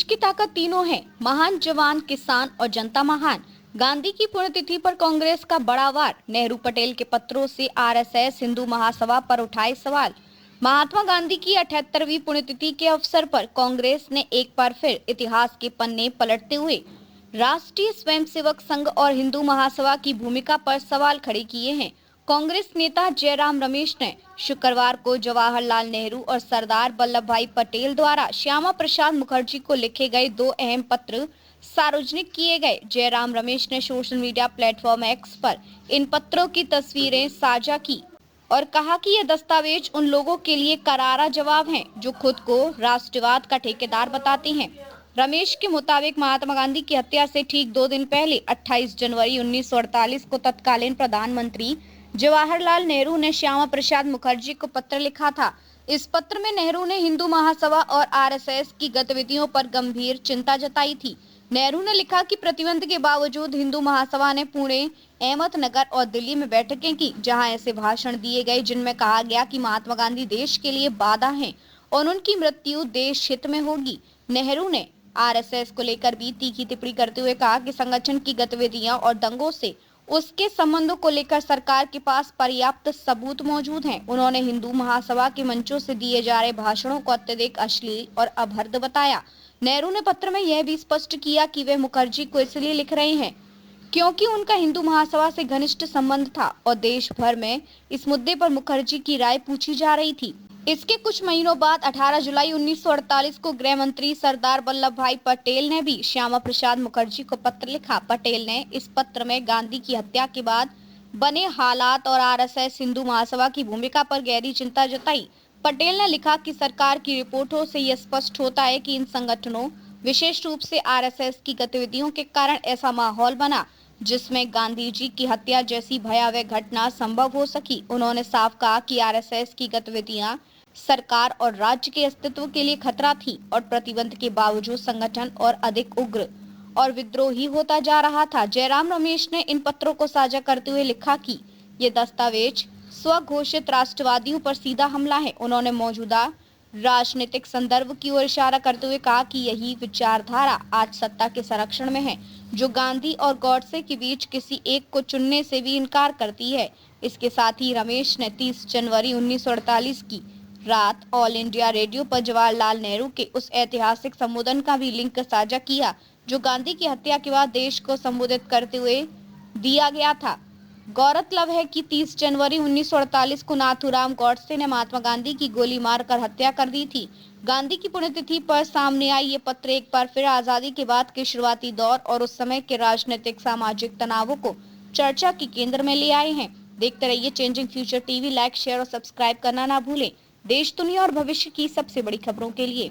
की ताकत तीनों है, महान जवान, किसान और जनता महान। गांधी की पुण्यतिथि पर कांग्रेस का बड़ा वार, नेहरू पटेल के पत्रों से आरएसएस हिंदू महासभा पर उठाए सवाल। महात्मा गांधी की 78वीं पुण्यतिथि के अवसर पर कांग्रेस ने एक बार फिर इतिहास के पन्ने पलटते हुए राष्ट्रीय स्वयंसेवक संघ और हिंदू महासभा की भूमिका पर सवाल खड़े किए हैं। कांग्रेस नेता जयराम रमेश ने शुक्रवार को जवाहरलाल नेहरू और सरदार वल्लभ भाई पटेल द्वारा श्यामा प्रसाद मुखर्जी को लिखे गए दो अहम पत्र सार्वजनिक किए गए। जयराम रमेश ने सोशल मीडिया प्लेटफॉर्म एक्स पर इन पत्रों की तस्वीरें साझा की और कहा कि ये दस्तावेज उन लोगों के लिए करारा जवाब हैं जो खुद को राष्ट्रवाद का ठेकेदार बताते हैं। रमेश के मुताबिक महात्मा गांधी की हत्या से ठीक 2 दिन पहले 28 जनवरी 1948 को तत्कालीन प्रधानमंत्री जवाहरलाल नेहरू ने श्यामा प्रसाद मुखर्जी को पत्र लिखा था। इस पत्र में नेहरू ने हिंदू महासभा और आरएसएस की गतिविधियों पर गंभीर चिंता जताई थी। नेहरू ने लिखा कि प्रतिबंध के बावजूद हिंदू महासभा ने पुणे, अहमदनगर और दिल्ली में बैठकें की, जहां ऐसे भाषण दिए गए जिनमें कहा गया कि महात्मा गांधी देश के लिए बाधा हैं और उनकी मृत्यु देश हित में होगी। नेहरू ने आरएसएस को लेकर भी तीखी टिप्पणी करते हुए कहा कि संगठन की गतिविधियां और दंगों से उसके संबंधों को लेकर सरकार के पास पर्याप्त सबूत मौजूद हैं। उन्होंने हिंदू महासभा के मंचों से दिए जा रहे भाषणों को अत्यधिक अश्लील और अभद्र बताया। नेहरू ने पत्र में यह भी स्पष्ट किया कि वे मुखर्जी को इसलिए लिख रहे हैं क्योंकि उनका हिंदू महासभा से घनिष्ठ संबंध था और देश भर में इस मुद्दे पर मुखर्जी की राय पूछी जा रही थी। इसके कुछ महीनों बाद 18 जुलाई 1948 को गृह मंत्री सरदार वल्लभ भाई पटेल ने भी श्यामा प्रसाद मुखर्जी को पत्र लिखा। पटेल ने इस पत्र में गांधी की हत्या के बाद बने हालात और आरएसएस हिंदू महासभा की भूमिका पर गहरी चिंता जताई। पटेल ने लिखा कि सरकार की रिपोर्टों से यह स्पष्ट होता है कि इन संगठनों, विशेष रूप से आरएसएस की गतिविधियों के कारण ऐसा माहौल बना जिसमें गांधी जी की हत्या जैसी भयावह घटना संभव हो सकी। उन्होंने साफ कहा कि आरएसएस की गतिविधियां सरकार और राज्य के अस्तित्व के लिए खतरा थी और प्रतिबंध के बावजूद संगठन और अधिक उग्र और विद्रोही होता जा रहा था। जयराम रमेश ने इन पत्रों को साझा करते हुए लिखा कि ये दस्तावेज स्वघोषित राष्ट्रवादियों पर सीधा हमला है। उन्होंने मौजूदा राजनीतिक संदर्भ की ओर इशारा करते हुए कहा कि यही विचारधारा आज सत्ता के संरक्षण में है, जो गांधी और गॉडसे के बीच किसी एक को चुनने से भी इनकार करती है। इसके साथ ही रमेश ने 30 जनवरी 1948 की रात ऑल इंडिया रेडियो पर जवाहरलाल नेहरू के उस ऐतिहासिक संबोधन का भी लिंक साझा किया जो गांधी की हत्या के बाद देश को संबोधित करते हुए दिया गया था। गौरतलब है कि 30 जनवरी 1948 को नाथूराम गॉडसे ने महात्मा गांधी की गोली मारकर हत्या कर दी थी। गांधी की पुण्यतिथि पर सामने आई ये पत्र एक बार फिर आजादी के बाद के शुरुआती दौर और उस समय के राजनीतिक सामाजिक तनावों को चर्चा के केंद्र में ले आए हैं। देखते रहिए changing future TV. Like, share और सब्सक्राइब करना ना भूलें। देश, दुनिया और भविष्य की सबसे बड़ी खबरों के लिए।